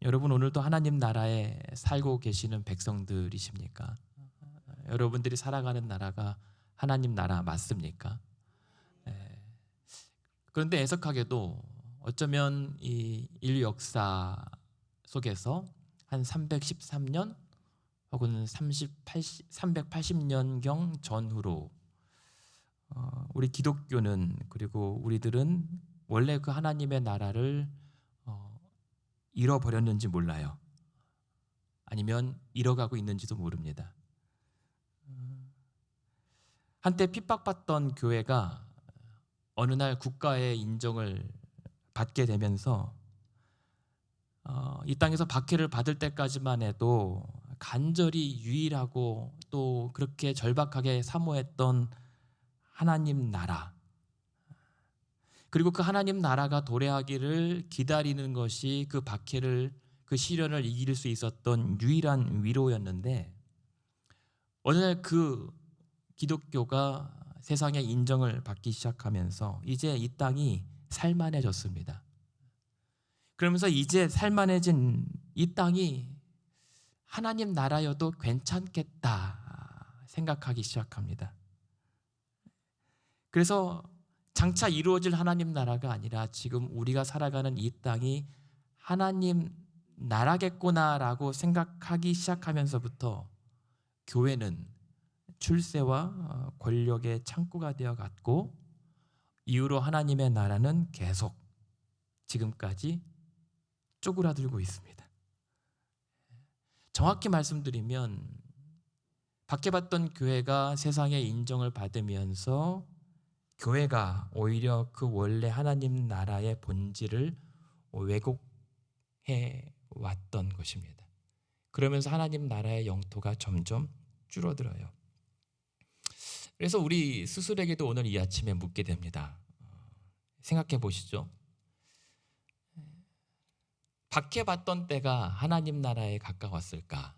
여러분 오늘도 하나님 나라에 살고 계시는 백성들이십니까? 여러분들이 살아가는 나라가 하나님 나라 맞습니까? 예. 그런데 애석하게도 어쩌면 이 인류 역사 속에서 한 313년 혹은 380년경 전후로 우리 기독교는 그리고 우리들은 원래 그 하나님의 나라를 잃어버렸는지 몰라요. 아니면 잃어가고 있는지도 모릅니다. 한때 핍박받던 교회가 어느 날 국가의 인정을 받게 되면서 이 땅에서 박해를 받을 때까지만 해도 간절히 유일하고 또 그렇게 절박하게 사모했던 하나님 나라, 그리고 그 하나님 나라가 도래하기를 기다리는 것이 그 박해를, 그 시련을 이길 수 있었던 유일한 위로였는데, 어느 날 그 기독교가 세상의 인정을 받기 시작하면서 이제 이 땅이 살만해졌습니다. 그러면서 이제 살만해진 이 땅이 하나님 나라여도 괜찮겠다 생각하기 시작합니다. 그래서 장차 이루어질 하나님 나라가 아니라 지금 우리가 살아가는 이 땅이 하나님 나라겠구나라고 생각하기 시작하면서부터 교회는 출세와 권력의 창구가 되어갔고, 이후로 하나님의 나라는 계속 지금까지 쪼그라들고 있습니다. 정확히 말씀드리면 박해받던 교회가 세상의 인정을 받으면서 교회가 오히려 그 원래 하나님 나라의 본질을 왜곡해 왔던 것입니다. 그러면서 하나님 나라의 영토가 점점 줄어들어요. 그래서 우리 스스로에게도 오늘 이 아침에 묻게 됩니다. 생각해 보시죠. 박해받던 때가 하나님 나라에 가까웠을까?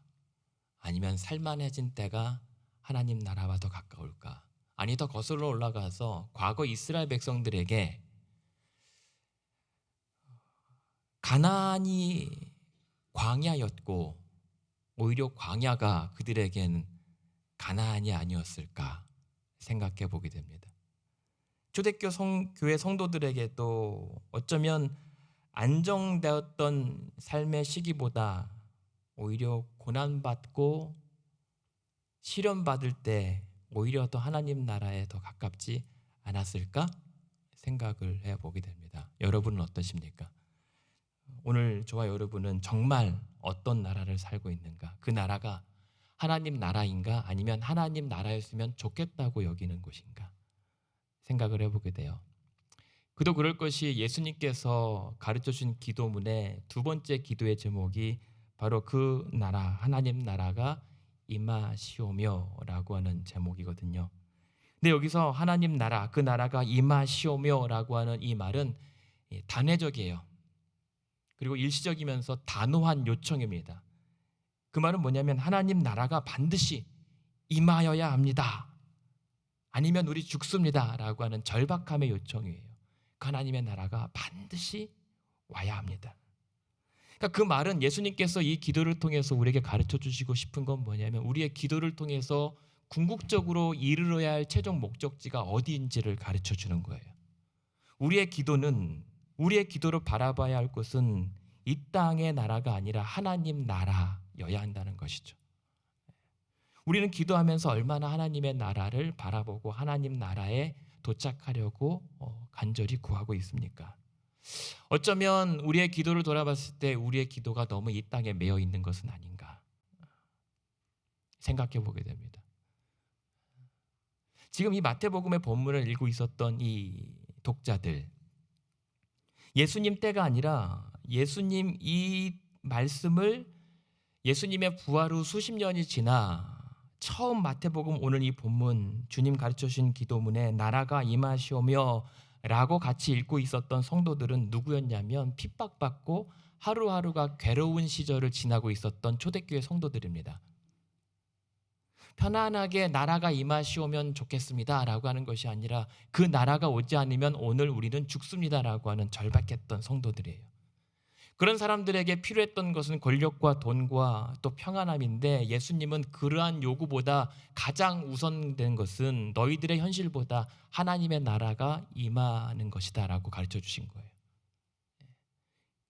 아니면 살만해진 때가 하나님 나라와 더 가까울까? 아니, 더 거슬러 올라가서 과거 이스라엘 백성들에게 가나안이 광야였고 오히려 광야가 그들에겐 가나안이 아니었을까 생각해 보게 됩니다. 초대교 교회 성도들에게도 어쩌면 안정되었던 삶의 시기보다 오히려 고난받고 시련받을 때 오히려 더 하나님 나라에 더 가깝지 않았을까 생각을 해보게 됩니다. 여러분은 어떠십니까? 오늘 저와 여러분은 정말 어떤 나라를 살고 있는가? 그 나라가 하나님 나라인가? 아니면 하나님 나라였으면 좋겠다고 여기는 곳인가? 생각을 해보게 돼요. 그도 그럴 것이 예수님께서 가르쳐주신 기도문의 두 번째 기도의 제목이 바로 그 나라, 하나님 나라가 임하시오며라고 하는 제목이거든요. 근데 여기서 하나님 나라, 그 나라가 임하시오며라고 하는 이 말은 단회적이에요. 그리고 일시적이면서 단호한 요청입니다. 그 말은 뭐냐면 하나님 나라가 반드시 임하여야 합니다. 아니면 우리 죽습니다 라고 하는 절박함의 요청이에요. 그 하나님의 나라가 반드시 와야 합니다. 그러니까 그 말은 예수님께서 이 기도를 통해서 우리에게 가르쳐 주시고 싶은 건 뭐냐면 우리의 기도를 통해서 궁극적으로 이르러야 할 최종 목적지가 어디인지를 가르쳐 주는 거예요. 우리의 기도를 바라봐야 할 곳은 이 땅의 나라가 아니라 하나님 나라여야 한다는 것이죠. 우리는 기도하면서 얼마나 하나님의 나라를 바라보고 하나님 나라에 도착하려고 간절히 구하고 있습니까? 어쩌면 우리의 기도를 돌아봤을 때 우리의 기도가 너무 이 땅에 매여 있는 것은 아닌가 생각해 보게 됩니다. 지금 이 마태복음의 본문을 읽고 있었던 이 독자들, 예수님 때가 아니라 예수님 이 말씀을 예수님의 부활 후 수십 년이 지나 처음 마태복음 오늘 이 본문 주님 가르쳐 주신 기도문에 나라가 임하시오며 라고 같이 읽고 있었던 성도들은 누구였냐면 핍박받고 하루하루가 괴로운 시절을 지나고 있었던 초대교회 성도들입니다. 편안하게 나라가 임하시오면 좋겠습니다 라고 하는 것이 아니라 그 나라가 오지 않으면 오늘 우리는 죽습니다 라고 하는 절박했던 성도들이에요. 그런 사람들에게 필요했던 것은 권력과 돈과 또 평안함인데 예수님은 그러한 요구보다 가장 우선된 것은 너희들의 현실보다 하나님의 나라가 임하는 것이다라고 가르쳐 주신 거예요.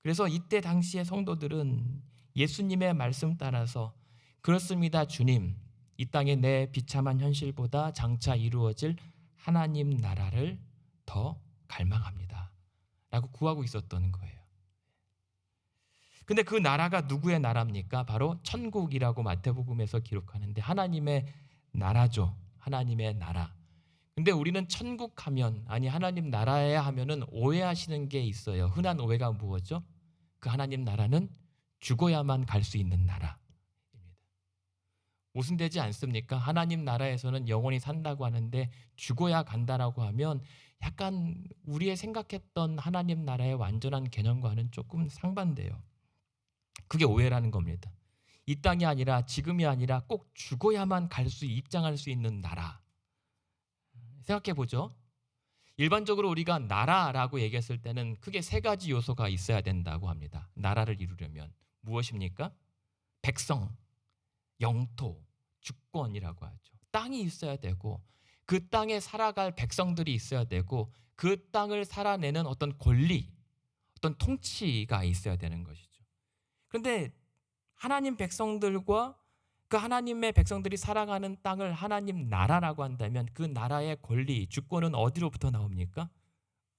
그래서 이때 당시의 성도들은 예수님의 말씀 따라서 그렇습니다, 주님. 이 땅의 내 비참한 현실보다 장차 이루어질 하나님 나라를 더 갈망합니다. 라고 구하고 있었던 거예요. 근데 그 나라가 누구의 나라입니까? 바로 천국이라고 마태복음에서 기록하는데 하나님의 나라죠. 하나님의 나라. 근데 우리는 천국 하면, 아니 하나님 나라에 하면은 오해하시는 게 있어요. 흔한 오해가 무엇이죠? 그 하나님 나라는 죽어야만 갈 수 있는 나라입니다. 모순되지 않습니까? 하나님 나라에서는 영원히 산다고 하는데 죽어야 간다라고 하면 약간 우리의 생각했던 하나님 나라의 완전한 개념과는 조금 상반돼요. 그게 오해라는 겁니다. 이 땅이 아니라 지금이 아니라 꼭 죽어야만 갈 수 입장할 수 있는 나라. 생각해 보죠. 일반적으로 우리가 나라라고 얘기했을 때는 크게 세 가지 요소가 있어야 된다고 합니다. 나라를 이루려면 무엇입니까? 백성, 영토, 주권이라고 하죠. 땅이 있어야 되고 그 땅에 살아갈 백성들이 있어야 되고 그 땅을 살아내는 어떤 권리, 어떤 통치가 있어야 되는 것이죠. 그런데 하나님 백성들과 그 하나님의 백성들이 살아가는 땅을 하나님 나라라고 한다면 그 나라의 권리, 주권은 어디로부터 나옵니까?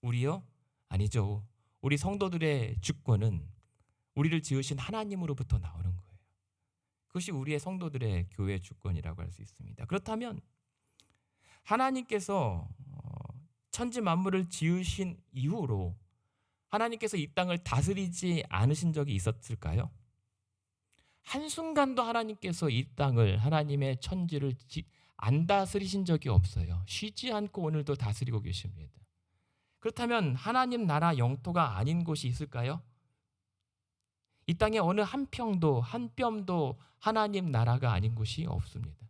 우리요? 아니죠. 우리 성도들의 주권은 우리를 지으신 하나님으로부터 나오는 거예요. 그것이 우리의 성도들의 교회 주권이라고 할 수 있습니다. 그렇다면 하나님께서 천지 만물을 지으신 이후로 하나님께서 이 땅을 다스리지 않으신 적이 있었을까요? 한순간도 하나님께서 이 땅을, 하나님의 천지를 안 다스리신 적이 없어요. 쉬지 않고 오늘도 다스리고 계십니다. 그렇다면 하나님 나라 영토가 아닌 곳이 있을까요? 이 땅에 어느 한 평도 한 뼘도 하나님 나라가 아닌 곳이 없습니다.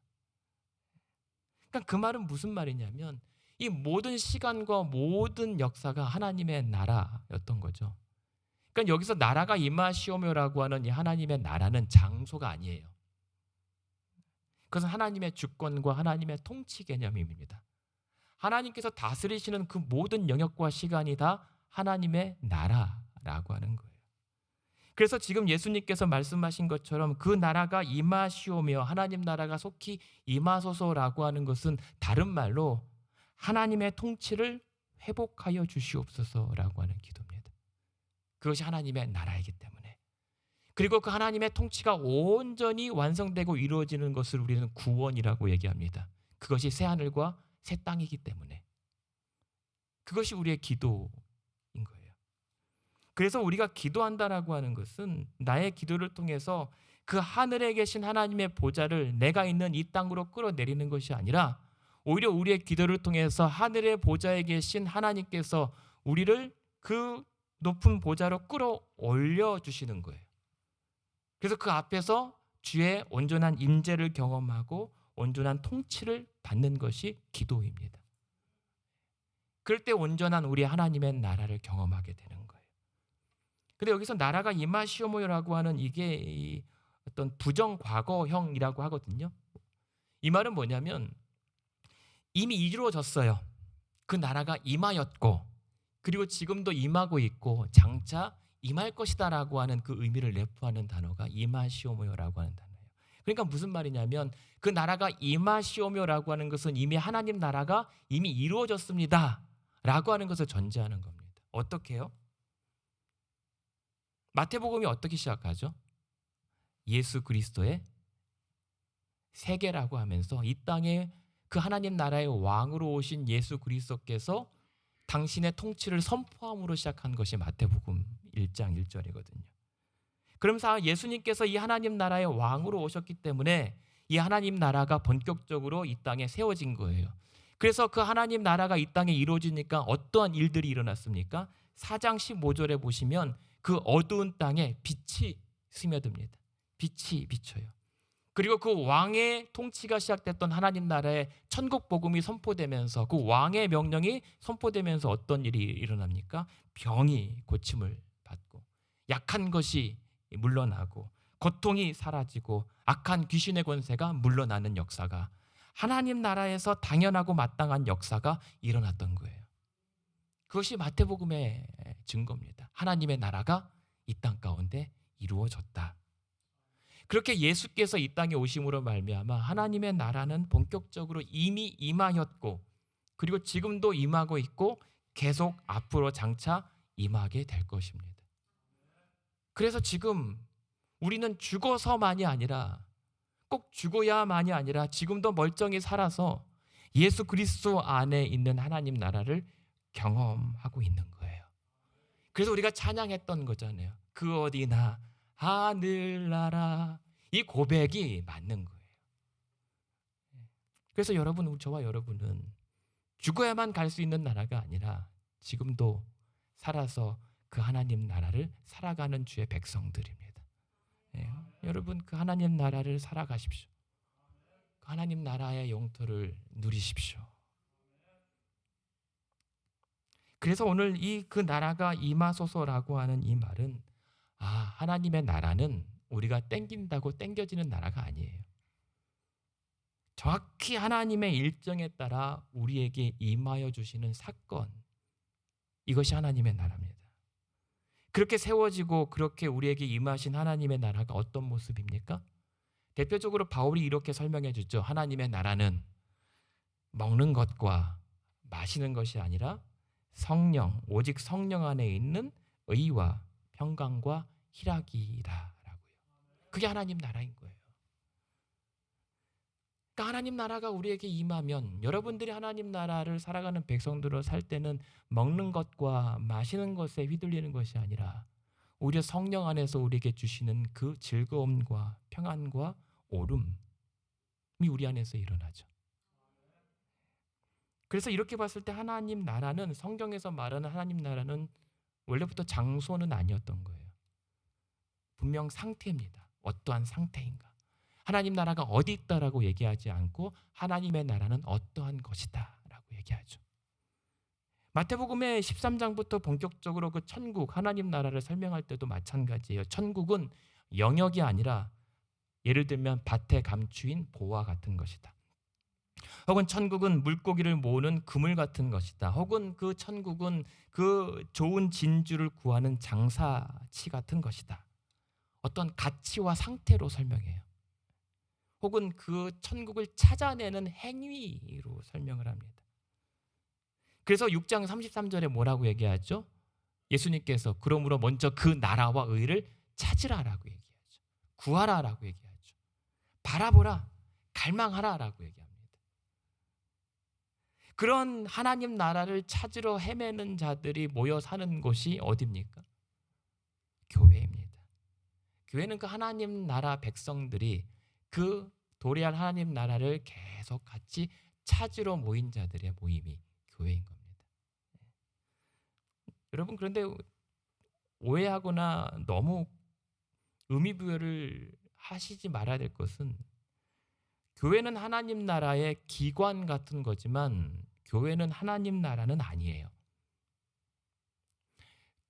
그러니까 그 말은 무슨 말이냐면 이 모든 시간과 모든 역사가 하나님의 나라였던 거죠. 그러니까 여기서 나라가 임하시오며라고 하는 이 하나님의 나라는 장소가 아니에요. 그것은 하나님의 주권과 하나님의 통치 개념입니다. 하나님께서 다스리시는 그 모든 영역과 시간이 다 하나님의 나라라고 하는 거예요. 그래서 지금 예수님께서 말씀하신 것처럼 그 나라가 임하시오며 하나님 나라가 속히 임하소서라고 하는 것은 다른 말로 하나님의 통치를 회복하여 주시옵소서라고 하는 기도입니다. 그것이 하나님의 나라이기 때문에. 그리고 그 하나님의 통치가 온전히 완성되고 이루어지는 것을 우리는 구원이라고 얘기합니다. 그것이 새하늘과 새 땅이기 때문에. 그것이 우리의 기도인 거예요. 그래서 우리가 기도한다라고 하는 것은 나의 기도를 통해서 그 하늘에 계신 하나님의 보좌를 내가 있는 이 땅으로 끌어내리는 것이 아니라 오히려 우리의 기도를 통해서 하늘의 보좌에 계신 하나님께서 우리를 그 높은 보좌로 끌어올려 주시는 거예요. 그래서 그 앞에서 주의 온전한 임재를 경험하고 온전한 통치를 받는 것이 기도입니다. 그럴 때 온전한 우리 하나님의 나라를 경험하게 되는 거예요. 근데 여기서 나라가 임하시오모라고 하는 이게 어떤 부정 과거형이라고 하거든요. 이 말은 뭐냐면 이미 이루어졌어요. 그 나라가 임하였고 그리고 지금도 임하고 있고 장차 임할 것이다라고 하는 그 의미를 내포하는 단어가 임하시오모라고 하는 단어예요. 그러니까 무슨 말이냐면 그 나라가 임하시오모라고 하는 것은 이미 하나님 나라가 이미 이루어졌습니다라고 하는 것을 전제하는 겁니다. 어떻게 해요? 마태복음이 어떻게 시작하죠? 예수 그리스도의 세계라고 하면서 이 땅에 그 하나님 나라의 왕으로 오신 예수 그리스도께서 당신의 통치를 선포함으로 시작한 것이 마태복음 1장 1절이거든요. 그러면서 예수님께서 이 하나님 나라의 왕으로 오셨기 때문에 이 하나님 나라가 본격적으로 이 땅에 세워진 거예요. 그래서 그 하나님 나라가 이 땅에 이루어지니까 어떠한 일들이 일어났습니까? 4장 15절에 보시면 그 어두운 땅에 빛이 스며듭니다. 빛이 비쳐요. 그리고 그 왕의 통치가 시작됐던 하나님 나라의 천국 복음이 선포되면서 그 왕의 명령이 선포되면서 어떤 일이 일어납니까? 병이 고침을 받고 약한 것이 물러나고 고통이 사라지고 악한 귀신의 권세가 물러나는 역사가 하나님 나라에서 당연하고 마땅한 역사가 일어났던 거예요. 그것이 마태복음의 증거입니다. 하나님의 나라가 이 땅 가운데 이루어졌다. 그렇게 예수께서 이 땅에 오심으로 말미암아 하나님의 나라는 본격적으로 이미 임하였고 그리고 지금도 임하고 있고 계속 앞으로 장차 임하게 될 것입니다. 그래서 지금 우리는 죽어서만이 아니라 꼭 죽어야만이 아니라 지금도 멀쩡히 살아서 예수 그리스도 안에 있는 하나님 나라를 경험하고 있는 거예요. 그래서 우리가 찬양했던 거잖아요. 그 어디나 하늘나라, 이 고백이 맞는 거예요. 그래서 여러분, 저와 여러분은 죽어야만 갈 수 있는 나라가 아니라 지금도 살아서 그 하나님 나라를 살아가는 주의 백성들입니다. 예, 여러분 그 하나님 나라를 살아가십시오. 그 하나님 나라의 영토를 누리십시오. 그래서 오늘 이 그 나라가 임하소서라고 하는 이 말은 하나님의 나라는 우리가 땡긴다고 땡겨지는 나라가 아니에요. 정확히 하나님의 일정에 따라 우리에게 임하여 주시는 사건, 이것이 하나님의 나라입니다. 그렇게 세워지고 그렇게 우리에게 임하신 하나님의 나라가 어떤 모습입니까? 대표적으로 바울이 이렇게 설명해 주죠. 하나님의 나라는 먹는 것과 마시는 것이 아니라 성령, 오직 성령 안에 있는 의와 평강과 희락이라라고요. 그게 하나님 나라인 거예요. 그러니까 하나님 나라가 우리에게 임하면 여러분들이 하나님 나라를 살아가는 백성들로 살 때는 먹는 것과 마시는 것에 휘둘리는 것이 아니라 오히려 성령 안에서 우리에게 주시는 그 즐거움과 평안과 오름이 우리 안에서 일어나죠. 그래서 이렇게 봤을 때 하나님 나라는, 성경에서 말하는 하나님 나라는 원래부터 장소는 아니었던 거예요. 분명 상태입니다. 어떠한 상태인가. 하나님 나라가 어디 있다라고 얘기하지 않고 하나님의 나라는 어떠한 것이다 라고 얘기하죠. 마태복음의 13장부터 본격적으로 그 천국, 하나님 나라를 설명할 때도 마찬가지예요. 천국은 영역이 아니라 예를 들면 밭에 감추인 보화 같은 것이다. 혹은 천국은 물고기를 모으는 그물 같은 것이다. 혹은 그 천국은 그 좋은 진주를 구하는 장사치 같은 것이다. 어떤 가치와 상태로 설명해요. 혹은 그 천국을 찾아내는 행위로 설명을 합니다. 그래서 6장 33절에 뭐라고 얘기하죠? 예수님께서 그러므로 먼저 그 나라와 의를 찾으라라고 얘기하죠. 구하라라고 얘기하죠. 바라보라, 갈망하라라고 얘기합니다. 그런 하나님 나라를 찾으러 헤매는 자들이 모여 사는 곳이 어디입니까? 교회입니다. 교회는 그 하나님 나라 백성들이 그 도래할 하나님 나라를 계속 같이 찾으러 모인 자들의 모임이 교회인 겁니다. 여러분, 그런데 오해하거나 너무 의미부여를 하시지 말아야 될 것은, 교회는 하나님 나라의 기관 같은 거지만 교회는 하나님 나라는 아니에요.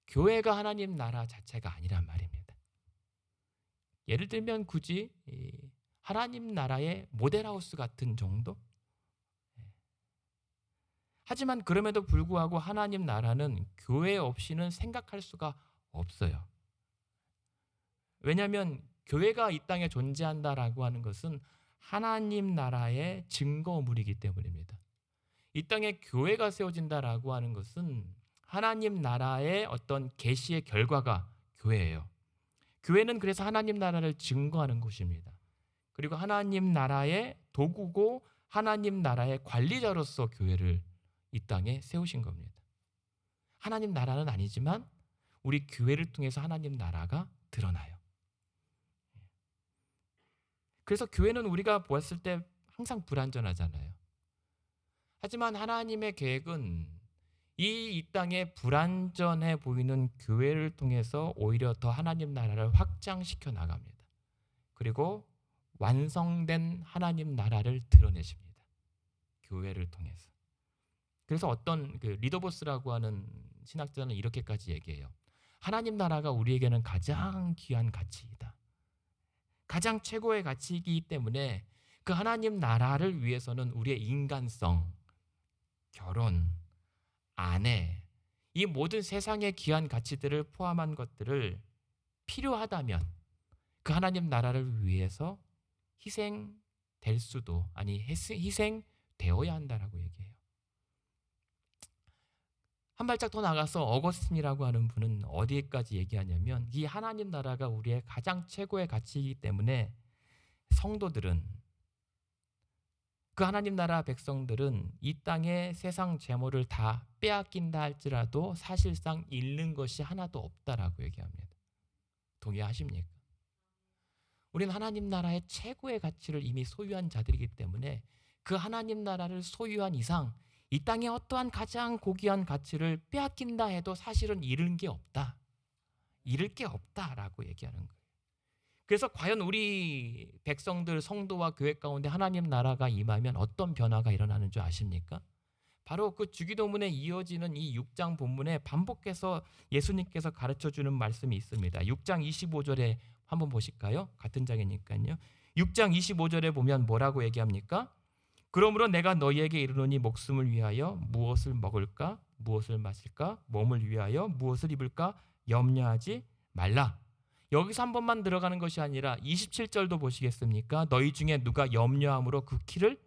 교회가 하나님 나라 자체가 아니란 말입니다. 예를 들면 굳이 하나님 나라의 모델하우스 같은 정도? 하지만 그럼에도 불구하고 하나님 나라는 교회 없이는 생각할 수가 없어요. 왜냐하면 교회가 이 땅에 존재한다라고 하는 것은 하나님 나라의 증거물이기 때문입니다. 이 땅에 교회가 세워진다라고 하는 것은 하나님 나라의 어떤 계시의 결과가 교회예요. 교회는 그래서 하나님 나라를 증거하는 곳입니다. 그리고 하나님 나라의 도구고 하나님 나라의 관리자로서 교회를 이 땅에 세우신 겁니다. 하나님 나라는 아니지만 우리 교회를 통해서 하나님 나라가 드러나요. 그래서 교회는 우리가 보았을 때 항상 불완전하잖아요. 하지만 하나님의 계획은 이 땅에 불완전해 보이는 교회를 통해서 오히려 더 하나님 나라를 확장시켜 나갑니다. 그리고 완성된 하나님 나라를 드러내십니다. 교회를 통해서. 그래서 어떤 리더보스라고 하는 신학자는 이렇게까지 얘기해요. 하나님 나라가 우리에게는 가장 귀한 가치이다. 가장 최고의 가치이기 때문에 그 하나님 나라를 위해서는 우리의 인간성, 결혼, 아내, 이 모든 세상의 귀한 가치들을 포함한 것들을 필요하다면 그 하나님 나라를 위해서 희생될 수도, 아니 희생되어야 한다라고 얘기해요. 한 발짝 더 나가서 어거스틴이라고 하는 분은 어디까지 얘기하냐면, 이 하나님 나라가 우리의 가장 최고의 가치이기 때문에 성도들은, 그 하나님 나라 백성들은 이 땅의 세상 재물을 다 빼앗긴다 할지라도 사실상 잃는 것이 하나도 없다라고 얘기합니다. 동의하십니까? 우리는 하나님 나라의 최고의 가치를 이미 소유한 자들이기 때문에 그 하나님 나라를 소유한 이상 이 땅의 어떠한 가장 고귀한 가치를 빼앗긴다 해도 사실은 잃은 게 없다. 잃을 게 없다라고 얘기하는 거예요. 그래서 과연 우리 백성들, 성도와 교회 가운데 하나님 나라가 임하면 어떤 변화가 일어나는 줄 아십니까? 바로 그 주기도문에 이어지는 이 6장 본문에 반복해서 예수님께서 가르쳐주는 말씀이 있습니다. 6장 25절에 한번 보실까요? 같은 장이니까요. 6장 25절에 보면 뭐라고 얘기합니까? 그러므로 내가 너희에게 이르노니 목숨을 위하여 무엇을 먹을까? 무엇을 마실까? 몸을 위하여 무엇을 입을까? 염려하지 말라. 여기서 한 번만 들어가는 것이 아니라 27절도 보시겠습니까? 너희 중에 누가 염려함으로 그 키를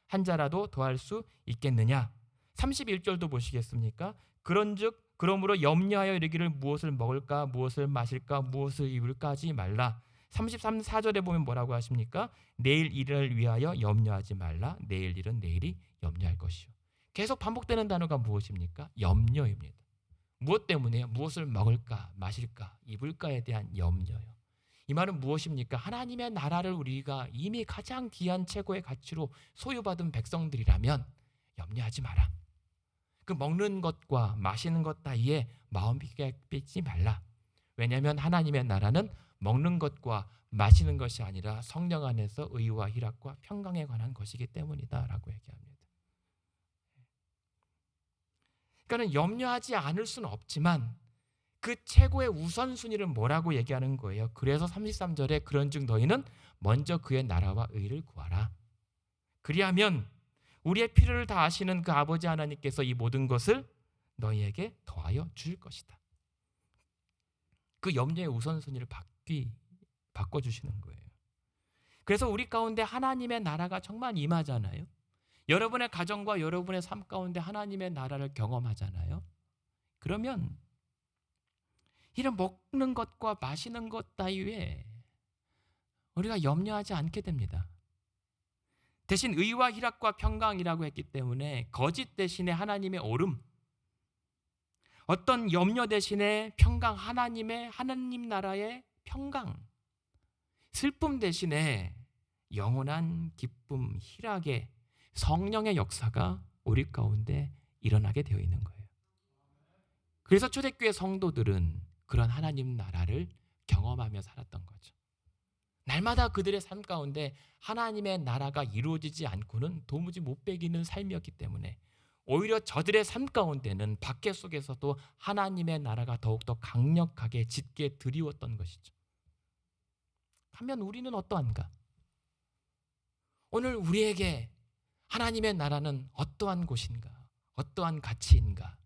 한 자라도 더할 수 있겠느냐? 31절도 보시겠습니까? 그런즉 그러므로 염려하여 이르기를 무엇을 먹을까? 무엇을 마실까? 무엇을 입을까? 하지 말라. 33절에 보면 뭐라고 하십니까? 내일 일을 위하여 염려하지 말라. 내일 일은 내일이 염려할 것이요. 계속 반복되는 단어가 무엇입니까? 염려입니다. 무엇 때문에요? 무엇을 먹을까, 마실까, 입을까에 대한 염려요. 이 말은 무엇입니까? 하나님의 나라를 우리가 이미 가장 귀한 최고의 가치로 소유받은 백성들이라면 염려하지 마라. 그 먹는 것과 마시는 것 따위에 마음 빼지 말라. 왜냐하면 하나님의 나라는 먹는 것과 마시는 것이 아니라 성령 안에서 의와 희락과 평강에 관한 것이기 때문이다 라고 얘기합니다. 그러니까 염려하지 않을 수는 없지만 그 최고의 우선순위를 뭐라고 얘기하는 거예요? 그래서 33절에 그런즉 너희는 먼저 그의 나라와 의를 구하라. 그리하면 우리의 필요를 다 아시는 그 아버지 하나님께서 이 모든 것을 너희에게 더하여 주실 것이다. 그 염려의 우선순위를 바꿔주시는 거예요. 그래서 우리 가운데 하나님의 나라가 정말 임하잖아요. 여러분의 가정과 여러분의 삶 가운데 하나님의 나라를 경험하잖아요. 그러면 이런 먹는 것과 마시는 것 따위에 우리가 염려하지 않게 됩니다. 대신 의와 희락과 평강이라고 했기 때문에 거짓 대신에 하나님의 옳음, 어떤 염려 대신에 평강, 하나님 나라의 평강, 슬픔 대신에 영원한 기쁨, 희락의 성령의 역사가 우리 가운데 일어나게 되어 있는 거예요. 그래서 초대교회 성도들은 그런 하나님 나라를 경험하며 살았던 거죠. 날마다 그들의 삶 가운데 하나님의 나라가 이루어지지 않고는 도무지 못 배기는 삶이었기 때문에 오히려 저들의 삶 가운데는 밖에 속에서도 하나님의 나라가 더욱더 강력하게 짙게 드리웠던 것이죠. 하면 우리는 어떠한가? 오늘 우리에게 하나님의 나라는 어떠한 곳인가? 어떠한 가치인가?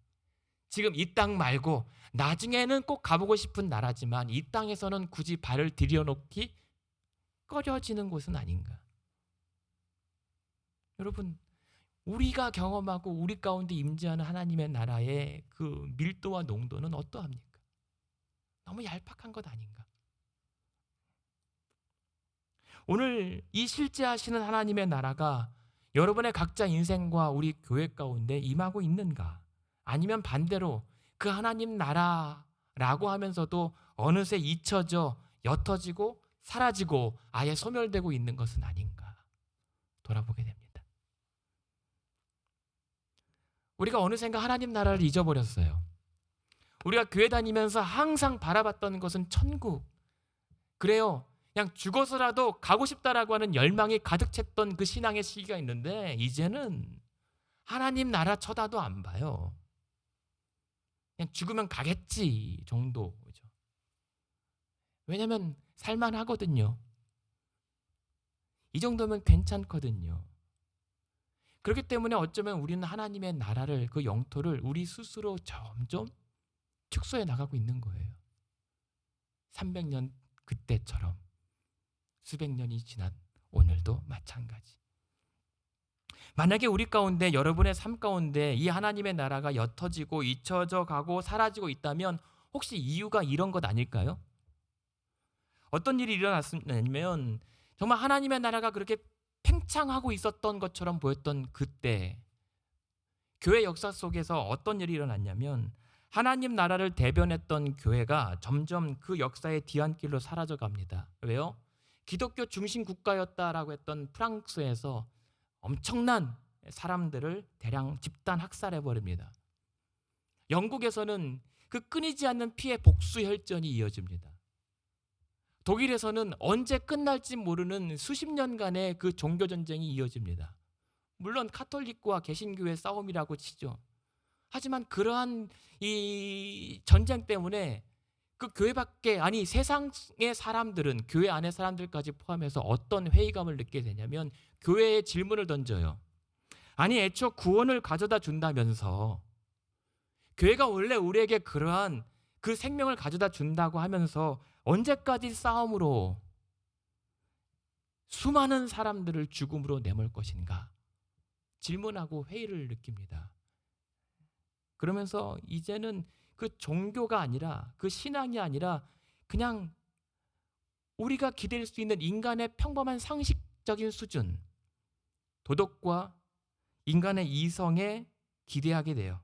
지금 이 땅 말고 나중에는 꼭 가보고 싶은 나라지만 이 땅에서는 굳이 발을 들여놓기 꺼려지는 곳은 아닌가? 여러분, 우리가 경험하고 우리 가운데 임재하는 하나님의 나라의 그 밀도와 농도는 어떠합니까? 너무 얄팍한 것 아닌가? 오늘 이 실제하시는 하나님의 나라가 여러분의 각자 인생과 우리 교회 가운데 임하고 있는가? 아니면 반대로 그 하나님 나라라고 하면서도 어느새 잊혀져 옅어지고 사라지고 아예 소멸되고 있는 것은 아닌가 돌아보게 됩니다. 우리가 어느샌가 하나님 나라를 잊어버렸어요. 우리가 교회 다니면서 항상 바라봤던 것은 천국. 그래요. 그냥 죽어서라도 가고 싶다라고 하는 열망이 가득 찼던 그 신앙의 시기가 있는데 이제는 하나님 나라 쳐다도 안 봐요. 그냥 죽으면 가겠지 정도죠. 왜냐하면 살만하거든요. 이 정도면 괜찮거든요. 그렇기 때문에 어쩌면 우리는 하나님의 나라를, 그 영토를 우리 스스로 점점 축소해 나가고 있는 거예요. 300년 그때처럼 수백 년이 지난 오늘도 마찬가지. 만약에 우리 가운데, 여러분의 삶 가운데 이 하나님의 나라가 옅어지고 잊혀져 가고 사라지고 있다면 혹시 이유가 이런 것 아닐까요? 어떤 일이 일어났냐면 정말 하나님의 나라가 그렇게 팽창하고 있었던 것처럼 보였던 그때 교회 역사 속에서 어떤 일이 일어났냐면 하나님 나라를 대변했던 교회가 점점 그 역사의 뒤안길로 사라져 갑니다. 왜요? 기독교 중심 국가였다라고 했던 프랑스에서 엄청난 사람들을 대량 집단 학살해 버립니다. 영국에서는 그 끊이지 않는 피해 복수 혈전이 이어집니다. 독일에서는 언제 끝날지 모르는 수십 년간의 그 종교 전쟁이 이어집니다. 물론 카톨릭과 개신교의 싸움이라고 치죠. 하지만 그러한 이 전쟁 때문에 그 교회 밖에, 아니 세상의 사람들은, 교회 안의 사람들까지 포함해서 어떤 회의감을 느끼게 되냐면 교회에 질문을 던져요. 아니 애초 구원을 가져다 준다면서, 교회가 원래 우리에게 그러한 그 생명을 가져다 준다고 하면서 언제까지 싸움으로 수많은 사람들을 죽음으로 내몰 것인가 질문하고 회의를 느낍니다. 그러면서 이제는 그 종교가 아니라, 그 신앙이 아니라 그냥 우리가 기댈 수 있는 인간의 평범한 상식적인 수준, 도덕과 인간의 이성에 기대하게 돼요.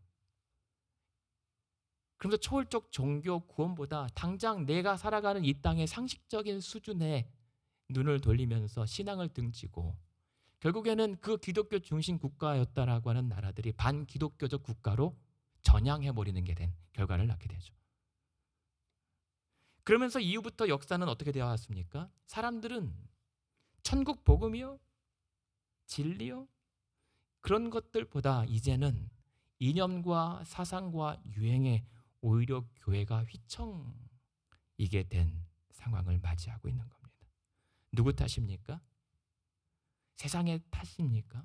그러면서 초월적 종교 구원보다 당장 내가 살아가는 이 땅의 상식적인 수준에 눈을 돌리면서 신앙을 등지고, 결국에는 그 기독교 중심 국가였다라고 하는 나라들이 반기독교적 국가로 전향해버리는 게 된 결과를 낳게 되죠. 그러면서 이후부터 역사는 어떻게 되어 왔습니까? 사람들은 천국 복음이요, 진리요, 그런 것들보다 이제는 이념과 사상과 유행에 오히려 교회가 휘청이게 된 상황을 맞이하고 있는 겁니다. 누구 탓입니까? 세상의 탓입니까?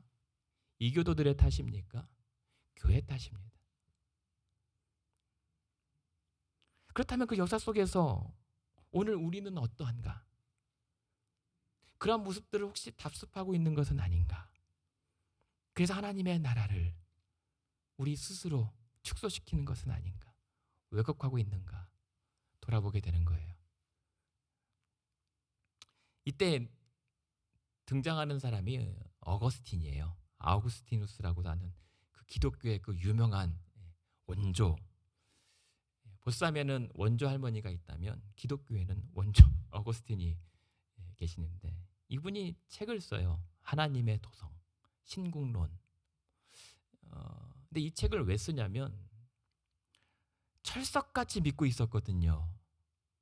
이교도들의 탓입니까? 교회 탓입니다. 그렇다면 그 역사 속에서 오늘 우리는 어떠한가? 그런 모습들을 혹시 답습하고 있는 것은 아닌가? 그래서 하나님의 나라를 우리 스스로 축소시키는 것은 아닌가? 왜곡하고 있는가? 돌아보게 되는 거예요. 이때 등장하는 사람이 어거스틴이에요. 아우구스티누스라고 하는 그 기독교의 그 유명한 원조. 보쌈에는 원조 할머니가 있다면 기독교에는 원조 어거스틴이 계시는데, 이분이 책을 써요. 하나님의 도성, 신국론. 근데 이 책을 왜 쓰냐면 철석같이 믿고 있었거든요.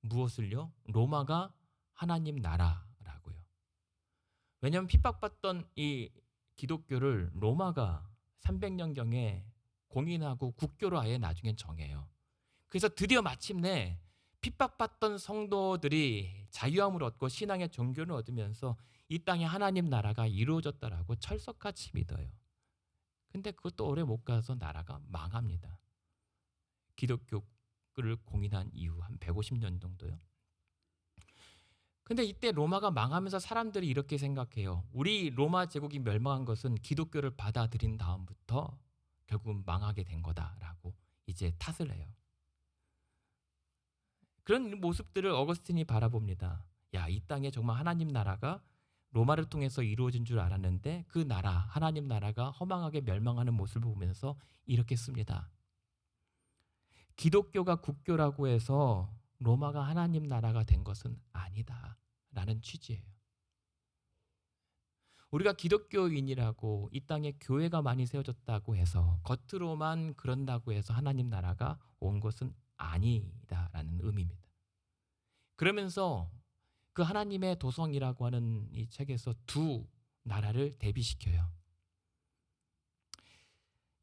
무엇을요? 로마가 하나님 나라라고요. 왜냐하면 핍박받던 이 기독교를 로마가 300년경에 공인하고 국교로 아예 나중엔 정해요. 그래서 드디어 마침내 핍박받던 성도들이 자유함을 얻고 신앙의 종교를 얻으면서 이 땅에 하나님 나라가 이루어졌다라고 철석같이 믿어요. 근데 그것도 오래 못 가서 나라가 망합니다. 기독교를 공인한 이후 한 150년 정도요. 근데 이때 로마가 망하면서 사람들이 이렇게 생각해요. 우리 로마 제국이 멸망한 것은 기독교를 받아들인 다음부터 결국은 망하게 된 거다라고 이제 탓을 해요. 그런 모습들을 어거스틴이 바라봅니다. 야, 이 땅에 정말 하나님 나라가 로마를 통해서 이루어진 줄 알았는데 그 나라, 하나님 나라가 허망하게 멸망하는 모습을 보면서 이렇게 씁니다. 기독교가 국교라고 해서 로마가 하나님 나라가 된 것은 아니다 라는 취지예요. 우리가 기독교인이라고 이 땅에 교회가 많이 세워졌다고 해서, 겉으로만 그런다고 해서 하나님 나라가 온 것은 아니다라는 의미입니다. 그러면서 그 하나님의 도성이라고 하는 이 책에서 두 나라를 대비시켜요.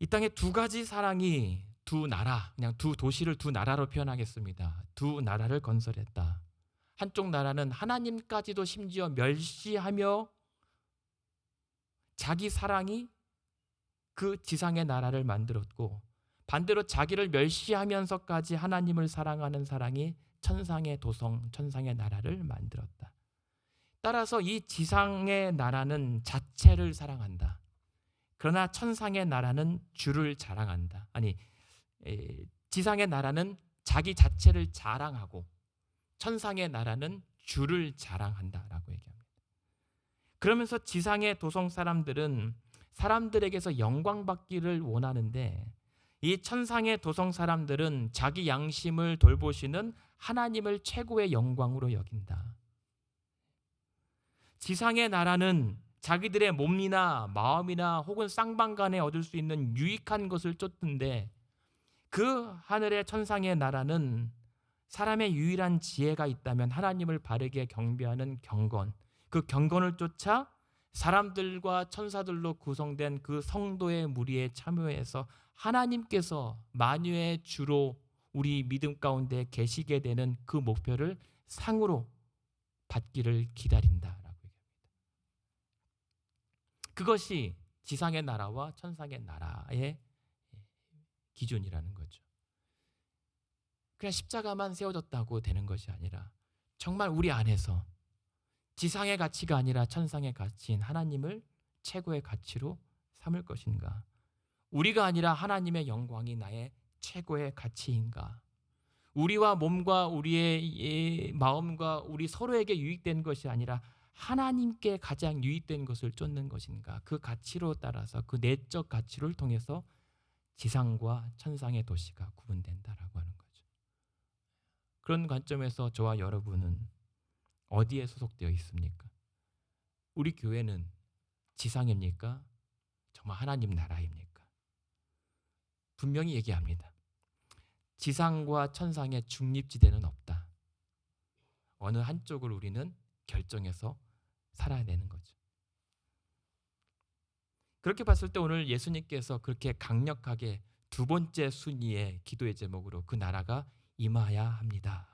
이 땅에 두 가지 사랑이 두 나라, 그냥 두 도시를 두 나라로 표현하겠습니다. 두 나라를 건설했다. 한쪽 나라는 하나님까지도 심지어 멸시하며 자기 사랑이 그 지상의 나라를 만들었고, 반대로 자기를 멸시하면서까지 하나님을 사랑하는 사랑이 천상의 도성, 천상의 나라를 만들었다. 따라서 이 지상의 나라는 자체를 사랑한다. 그러나 천상의 나라는 주를 자랑한다. 아니, 지상의 나라는 자기 자체를 자랑하고 천상의 나라는 주를 자랑한다라고 얘기합니다. 그러면서 지상의 도성 사람들은 사람들에게서 영광받기를 원하는데, 이 천상의 도성 사람들은 자기 양심을 돌보시는 하나님을 최고의 영광으로 여긴다. 지상의 나라는 자기들의 몸이나 마음이나 혹은 쌍방간에 얻을 수 있는 유익한 것을 쫓는데, 그 하늘의 천상의 나라는 사람의 유일한 지혜가 있다면 하나님을 바르게 경배하는 경건, 그 경건을 쫓아 사람들과 천사들로 구성된 그 성도의 무리에 참여해서 하나님께서 만유의 주로 우리 믿음 가운데 계시게 되는 그 목표를 상으로 받기를 기다린다라고 얘기합니다. 그것이 지상의 나라와 천상의 나라의 기준이라는 거죠. 그냥 십자가만 세워졌다고 되는 것이 아니라 정말 우리 안에서 지상의 가치가 아니라 천상의 가치인 하나님을 최고의 가치로 삼을 것인가? 우리가 아니라 하나님의 영광이 나의 최고의 가치인가? 우리와 몸과 우리의 마음과 우리 서로에게 유익된 것이 아니라 하나님께 가장 유익된 것을 쫓는 것인가? 그 가치로 따라서 그 내적 가치를 통해서 지상과 천상의 도시가 구분된다라고 하는 거죠. 그런 관점에서 저와 여러분은 어디에 소속되어 있습니까? 우리 교회는 지상입니까? 정말 하나님 나라입니까? 분명히 얘기합니다. 지상과 천상의 중립지대는 없다. 어느 한쪽을 우리는 결정해서 살아야 되는 거죠. 그렇게 봤을 때 오늘 예수님께서 그렇게 강력하게 두 번째 순위의 기도의 제목으로 그 나라가 임하야 합니다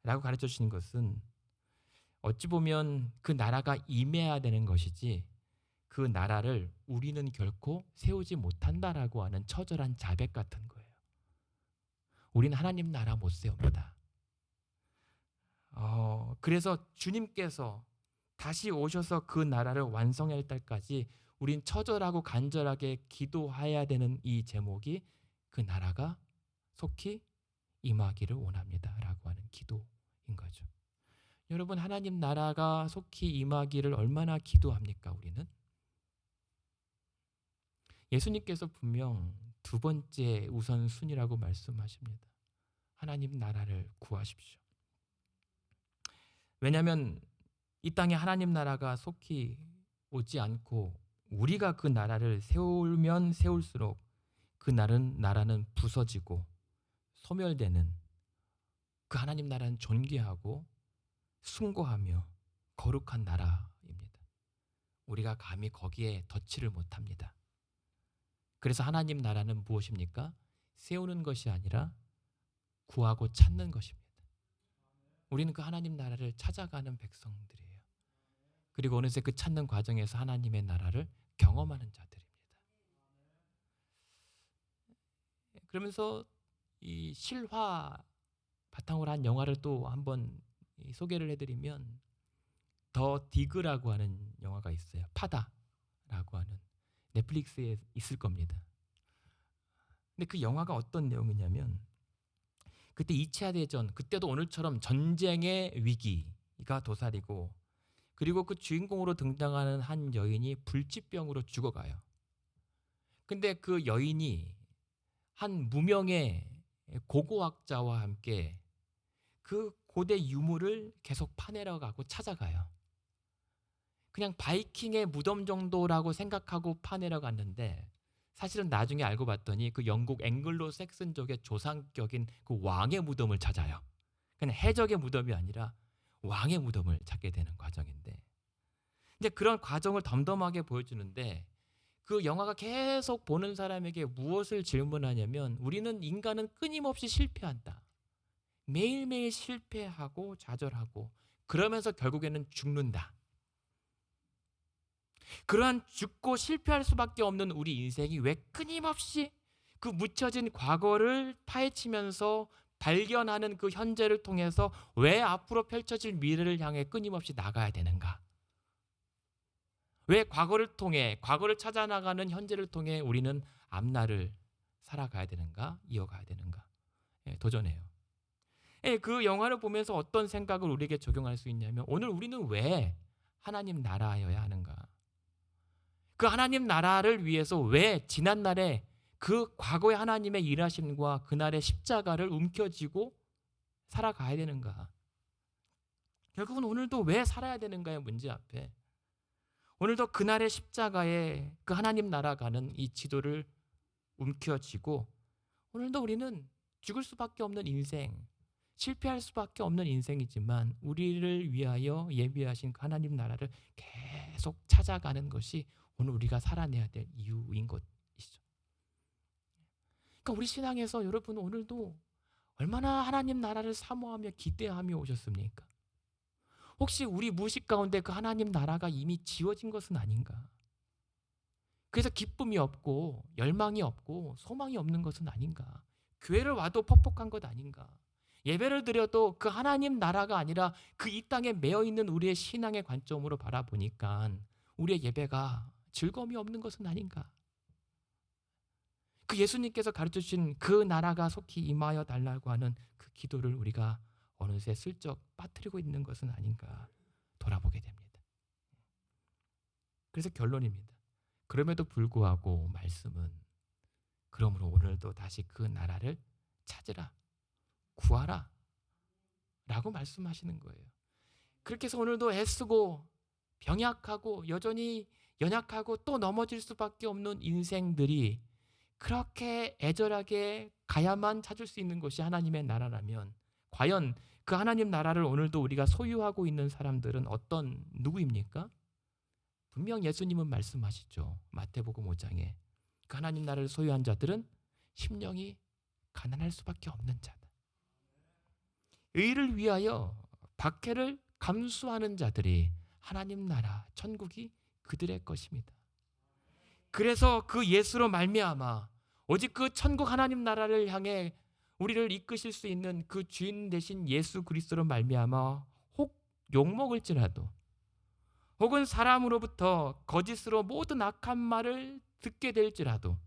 라고 가르쳐 주시는 것은, 어찌 보면 그 나라가 임해야 되는 것이지 그 나라를 우리는 결코 세우지 못한다라고 하는 처절한 자백 같은 거예요. 우리는 하나님 나라 못 세웁니다. 그래서 주님께서 다시 오셔서 그 나라를 완성할 때까지 우린 처절하고 간절하게 기도해야 되는 이 제목이 그 나라가 속히 임하기를 원합니다 라고 하는 기도인 거죠. 여러분, 하나님 나라가 속히 임하기를 얼마나 기도합니까? 우리는 예수님께서 분명 두 번째 우선순위라고 말씀하십니다. 하나님 나라를 구하십시오. 왜냐하면 이 땅에 하나님 나라가 속히 오지 않고 우리가 그 나라를 세우면 세울수록 그 나라는 부서지고 소멸되는, 그 하나님 나라는 존귀하고 숭고하며 거룩한 나라입니다. 우리가 감히 거기에 덧치를 못합니다. 그래서 하나님 나라는 무엇입니까? 세우는 것이 아니라 구하고 찾는 것입니다. 우리는 그 하나님 나라를 찾아가는 백성들이에요. 그리고 어느새 그 찾는 과정에서 하나님의 나라를 경험하는 자들입니다. 그러면서 이 실화 바탕으로 한 영화를 또 한번 소개를 해드리면, 더 디그라고 하는 영화가 있어요. 파다라고 하는, 넷플릭스에 있을 겁니다. 근데 그 영화가 어떤 내용이냐면, 그때 2차 대전, 그때도 오늘처럼 전쟁의 위기가 도사리고, 그리고 그 주인공으로 등장하는 한 여인이 불치병으로 죽어가요. 근데 그 여인이 한 무명의 고고학자와 함께 그 고대 유물을 계속 파내러 가고 찾아가요. 그냥 바이킹의 무덤 정도라고 생각하고 파내러 갔는데, 사실은 나중에 알고 봤더니 그 영국 앵글로 섹슨족의 조상격인 그 왕의 무덤을 찾아요. 그냥 해적의 무덤이 아니라 왕의 무덤을 찾게 되는 과정인데, 이제 그런 과정을 덤덤하게 보여주는데, 그 영화가 계속 보는 사람에게 무엇을 질문하냐면 우리는 인간은 끊임없이 실패한다. 매일매일 실패하고 좌절하고 그러면서 결국에는 죽는다. 그러한 죽고 실패할 수밖에 없는 우리 인생이 왜 끊임없이 그 묻혀진 과거를 파헤치면서 발견하는 그 현재를 통해서 왜 앞으로 펼쳐질 미래를 향해 끊임없이 나가야 되는가? 왜 과거를 통해 과거를 찾아 나가는 현재를 통해 우리는 앞날을 살아가야 되는가? 이어가야 되는가? 도전해요. 그 영화를 보면서 어떤 생각을 우리에게 적용할 수 있냐면 오늘 우리는 왜 하나님 나라여야 하는가? 그 하나님 나라를 위해서 왜 지난날에 그 과거의 하나님의 일하심과 그날의 십자가를 움켜쥐고 살아가야 되는가? 결국은 오늘도 왜 살아야 되는가의 문제 앞에 오늘도 그날의 십자가에 그 하나님 나라 가는 이 지도를 움켜쥐고 오늘도 우리는 죽을 수밖에 없는 인생, 실패할 수밖에 없는 인생이지만 우리를 위하여 예비하신 그 하나님 나라를 계속 찾아가는 것이 오늘 우리가 살아내야 될 이유인 것이죠. 그러니까 우리 신앙에서 여러분 오늘도 얼마나 하나님 나라를 사모하며 기대하며 오셨습니까? 혹시 우리 무의식 가운데 그 하나님 나라가 이미 지워진 것은 아닌가? 그래서 기쁨이 없고 열망이 없고 소망이 없는 것은 아닌가? 교회를 와도 퍽퍽한 것 아닌가? 예배를 드려도 그 하나님 나라가 아니라 그 이 땅에 매여 있는 우리의 신앙의 관점으로 바라보니까 우리의 예배가 즐거움이 없는 것은 아닌가? 그 예수님께서 가르쳐 주신 그 나라가 속히 임하여 달라고 하는 그 기도를 우리가 어느새 슬쩍 빠뜨리고 있는 것은 아닌가 돌아보게 됩니다. 그래서 결론입니다. 그럼에도 불구하고 말씀은 그러므로 오늘도 다시 그 나라를 찾으라, 구하라 라고 말씀하시는 거예요. 그렇게 해서 오늘도 애쓰고 병약하고 여전히 연약하고 또 넘어질 수밖에 없는 인생들이 그렇게 애절하게 가야만 찾을 수 있는 것이 하나님의 나라라면 과연 그 하나님 나라를 오늘도 우리가 소유하고 있는 사람들은 어떤 누구입니까? 분명 예수님은 말씀하시죠. 마태복음 5장에 그 하나님 나라를 소유한 자들은 심령이 가난할 수밖에 없는 자다. 의를 위하여 박해를 감수하는 자들이 하나님 나라 천국이 그들의 것입니다. 그래서 그 예수로 말미암아 오직 그 천국 하나님 나라를 향해 우리를 이끄실 수 있는 그 주인 되신 예수 그리스도로 말미암아 혹 욕먹을지라도 혹은 사람으로부터 거짓으로 모든 악한 말을 듣게 될지라도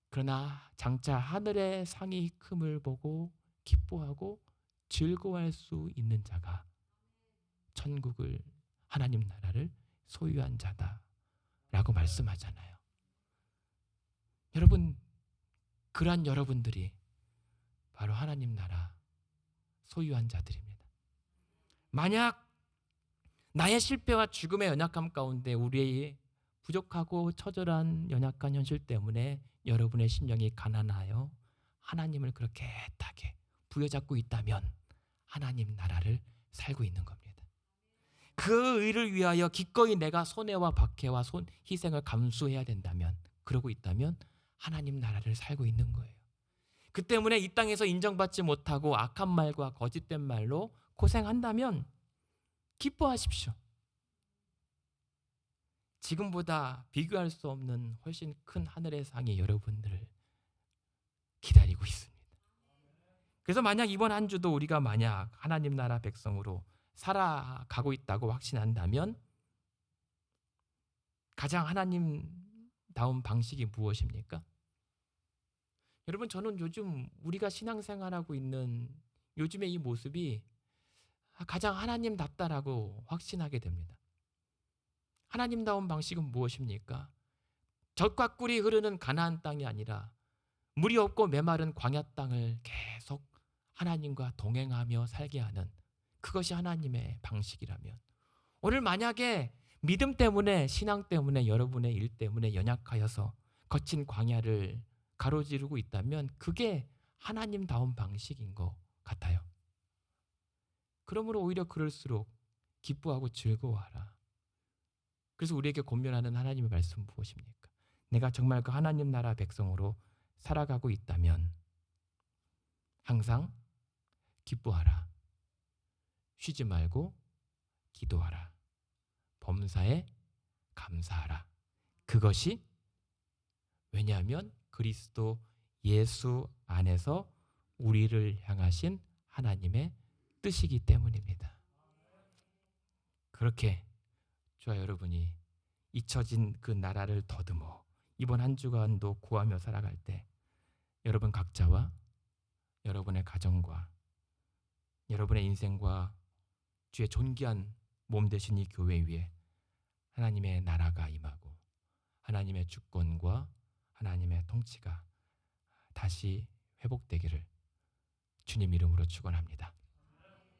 그러나 장차 하늘의 상이 큼을 보고 기뻐하고 즐거워할 수 있는 자가 천국을 하나님 나라를 소유한 자다라고 말씀하잖아요. 여러분, 그러한 여러분들이 바로 하나님 나라 소유한 자들입니다. 만약 나의 실패와 죽음의 연약함 가운데 우리의 부족하고 처절한 연약한 현실 때문에 여러분의 심령이 가난하여 하나님을 그렇게 애타게 부여잡고 있다면 하나님 나라를 살고 있는 겁니다. 그 의를 위하여 기꺼이 내가 손해와 박해와 희생을 감수해야 된다면 그러고 있다면 하나님 나라를 살고 있는 거예요. 그 때문에 이 땅에서 인정받지 못하고 악한 말과 거짓된 말로 고생한다면 기뻐하십시오. 지금보다 비교할 수 없는 훨씬 큰 하늘의 상이 여러분들을 기다리고 있습니다. 그래서 만약 이번 한 주도 우리가 만약 하나님 나라 백성으로 살아가고 있다고 확신한다면 가장 하나님다운 방식이 무엇입니까? 여러분, 저는 요즘 우리가 신앙생활하고 있는 요즘의 이 모습이 가장 하나님답다라고 확신하게 됩니다. 하나님다운 방식은 무엇입니까? 젖과 꿀이 흐르는 가나안 땅이 아니라 물이 없고 메마른 광야 땅을 계속 하나님과 동행하며 살게 하는 그것이 하나님의 방식이라면 오늘 만약에 믿음 때문에 신앙 때문에 여러분의 일 때문에 연약하여서 거친 광야를 가로지르고 있다면 그게 하나님다운 방식인 것 같아요. 그러므로 오히려 그럴수록 기뻐하고 즐거워하라. 그래서 우리에게 권면하는 하나님의 말씀 무엇입니까? 내가 정말 그 하나님 나라 백성으로 살아가고 있다면 항상 기뻐하라. 쉬지 말고 기도하라. 범사에 감사하라. 그것이 왜냐하면 그리스도 예수 안에서 우리를 향하신 하나님의 뜻이기 때문입니다. 그렇게 저와 여러분이 잊혀진 그 나라를 더듬어 이번 한 주간도 구하며 살아갈 때 여러분 각자와 여러분의 가정과 여러분의 인생과 주의 존귀한 몸 되신 이 교회 위에 하나님의 나라가 임하고 하나님의 주권과 하나님의 통치가 다시 회복되기를 주님 이름으로 축원합니다.